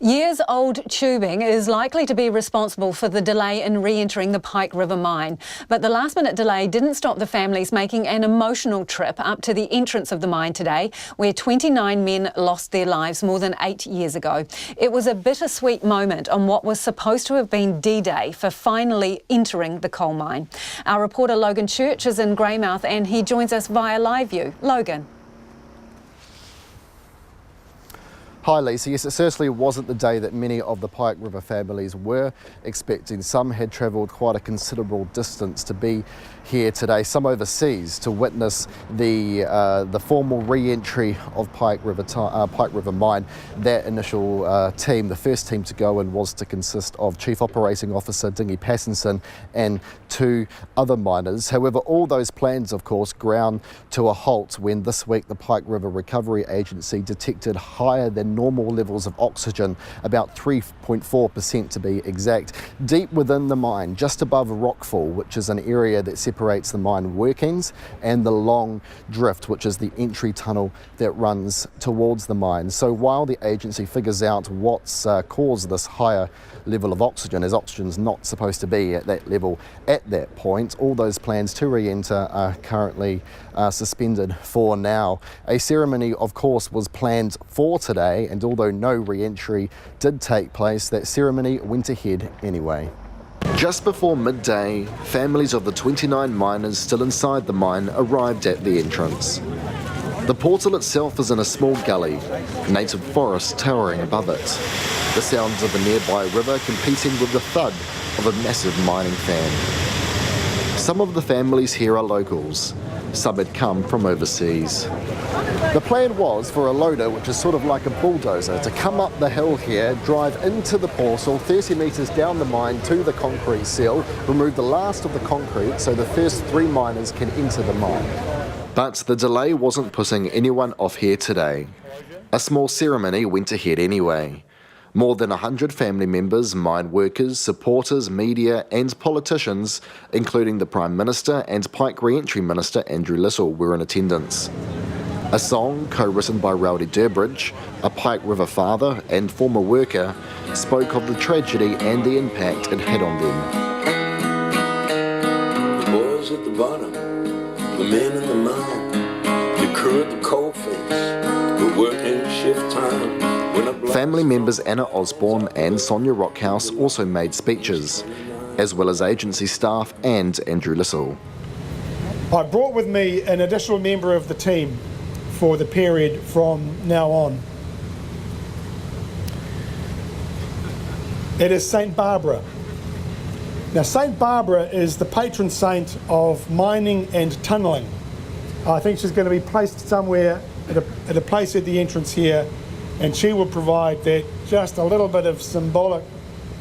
Years-old tubing is likely to be responsible for the delay in re-entering the Pike River mine. But the last-minute delay didn't stop the families making an emotional trip up to the entrance of the mine today, where 29 men lost their lives more than 8 years ago. It was a bittersweet moment on what was supposed to have been D-Day for finally entering the coal mine. Our reporter Logan Church is in Greymouth and he joins us via live view. Logan. Hi Lisa, yes, it certainly wasn't the day that many of the Pike River families were expecting. Some had travelled quite a considerable distance to be here today, some overseas, to witness the formal re-entry of Pike River mine. That initial team, the first team to go in, was to consist of Chief Operating Officer Dingy Passenson and 2 other miners. However, all those plans, of course, ground to a halt when this week the Pike River Recovery Agency detected higher than normal levels of oxygen, about 3.4% to be exact, deep within the mine, just above Rockfall, which is an area that separates the mine workings and the long drift, which is the entry tunnel that runs towards the mine. So while the agency figures out what's caused this higher level of oxygen, as oxygen's not supposed to be at that level at that point, all those plans to re-enter are currently suspended for now. A ceremony, of course, was planned for today, and although no re-entry did take place, that ceremony went ahead anyway. Just before midday, families of the 29 miners still inside the mine arrived at the entrance. The portal itself is in a small gully, native forest towering above it. The sounds of the nearby river competing with the thud of a massive mining fan. Some of the families here are locals. Some had come from overseas. The plan was for a loader, which is sort of like a bulldozer, to come up the hill here, drive into the portal 30 metres down the mine to the concrete seal, remove the last of the concrete so the first 3 miners can enter the mine. But the delay wasn't putting anyone off here today. A small ceremony went ahead anyway. More than 100 family members, mine workers, supporters, media and politicians, including the Prime Minister and Pike Re-entry Minister Andrew Little, were in attendance. A song co-written by Rowdy Durbridge, a Pike River father and former worker, spoke of the tragedy and the impact it had on them. The boys at the bottom, the men in the mine, the crew at the coalface, we're working shift time. Family members Anna Osborne and Sonia Rockhouse also made speeches, as well as agency staff and Andrew Little. I brought with me an additional member of the team for the period from now on. It is St. Barbara. Now, St. Barbara is the patron saint of mining and tunnelling. I think she's going to be placed somewhere at a place at the entrance here, and she will provide that just a little bit of symbolic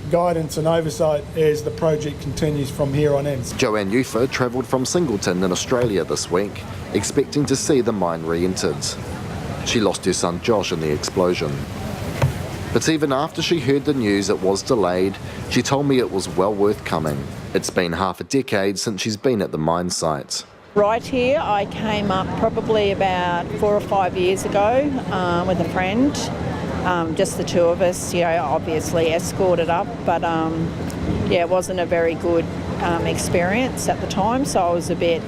guidance and oversight as the project continues from here on in. Joanne Ufer travelled from Singleton in Australia this week, expecting to see the mine re-entered. She lost her son Josh in the explosion. But even after she heard the news it was delayed, she told me it was well worth coming. It's been half a decade since she's been at the mine site. Right here, I came up probably about 4 or 5 years ago with a friend. Just the 2 of us, you know, obviously escorted up, but yeah, it wasn't a very good experience at the time, so I was a bit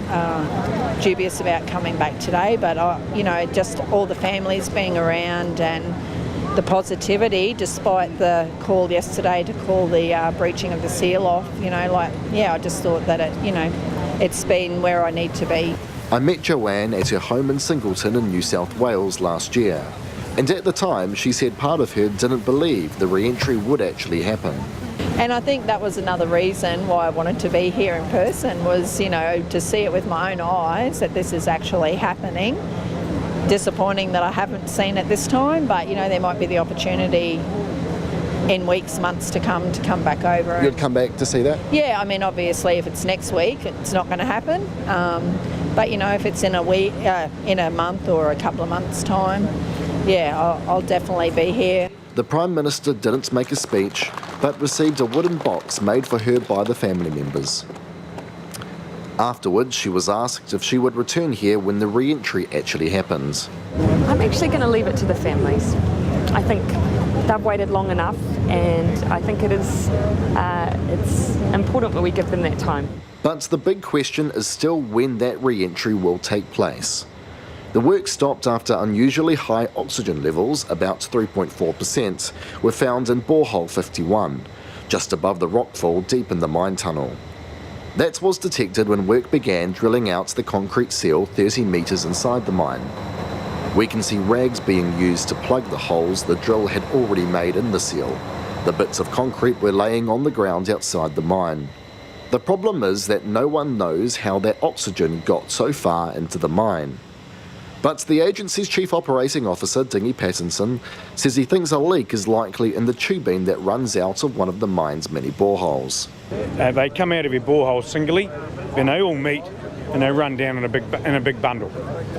dubious about coming back today. But you know, just all the families being around and the positivity, despite the call yesterday to call the breaching of the seal off, you know, like, yeah, I just thought that it, you know, it's been where I need to be. I met Joanne at her home in Singleton in New South Wales last year, and at the time she said part of her didn't believe the re-entry would actually happen. And I think that was another reason why I wanted to be here in person, was, you know, to see it with my own eyes that this is actually happening. Disappointing that I haven't seen it this time, but you know, there might be the opportunity in weeks, months to come back over. You'd come back to see that? Yeah, I mean, obviously if it's next week, it's not going to happen. But you know, if it's in a week, in a month or a couple of months' time, yeah, I'll definitely be here. The Prime Minister didn't make a speech, but received a wooden box made for her by the family members. Afterwards, she was asked if she would return here when the re-entry actually happens. I'm actually going to leave it to the families. I think they've waited long enough, and I think it's important that we give them that time. But the big question is still when that re-entry will take place. The work stopped after unusually high oxygen levels, about 3.4%, were found in borehole 51, just above the rockfall deep in the mine tunnel. That was detected when work began drilling out the concrete seal 30 metres inside the mine. We can see rags being used to plug the holes the drill had already made in the seal. The bits of concrete were laying on the ground outside the mine. The problem is that no one knows how that oxygen got so far into the mine. But the agency's Chief Operating Officer, Dingy Pattinson, says he thinks a leak is likely in the tubing that runs out of one of the mine's many boreholes. They come out of your borehole singly, then they all meet and they run down in a big bundle.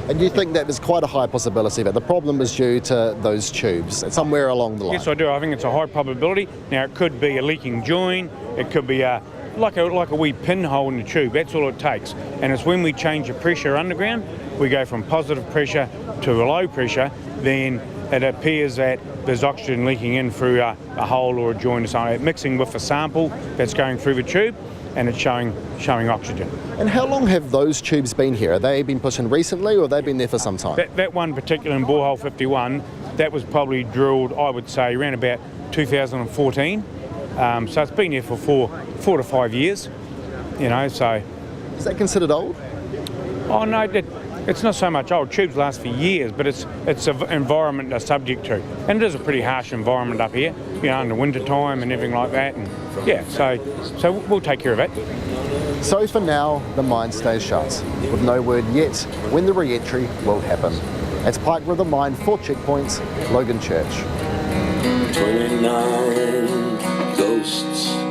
And you think that there's quite a high possibility that the problem is due to those tubes somewhere along the line? Yes, I do. I think it's a high probability. Now, it could be a leaking join, it could be like a wee pinhole in the tube. That's all it takes. And it's when we change the pressure underground, we go from positive pressure to a low pressure, then it appears that there's oxygen leaking in through a hole or a joint or something, mixing with a sample that's going through the tube, and it's showing oxygen. And how long have those tubes been here? Have they been put in recently, or have they been there for some time? That one particular in borehole 51, that was probably drilled, I would say, around about 2014. So it's been there for four to 5 years, so. Is that considered old? Oh no, it's not so much old. Tubes last for years, but it's an environment they're subject to. And it is a pretty harsh environment up here, in the winter time and everything like that. And yeah, so we'll take care of it. So for now, the mine stays shut, with no word yet when the re-entry will happen. At Pike River Mine, 4 checkpoints, Logan Church. 29 ghosts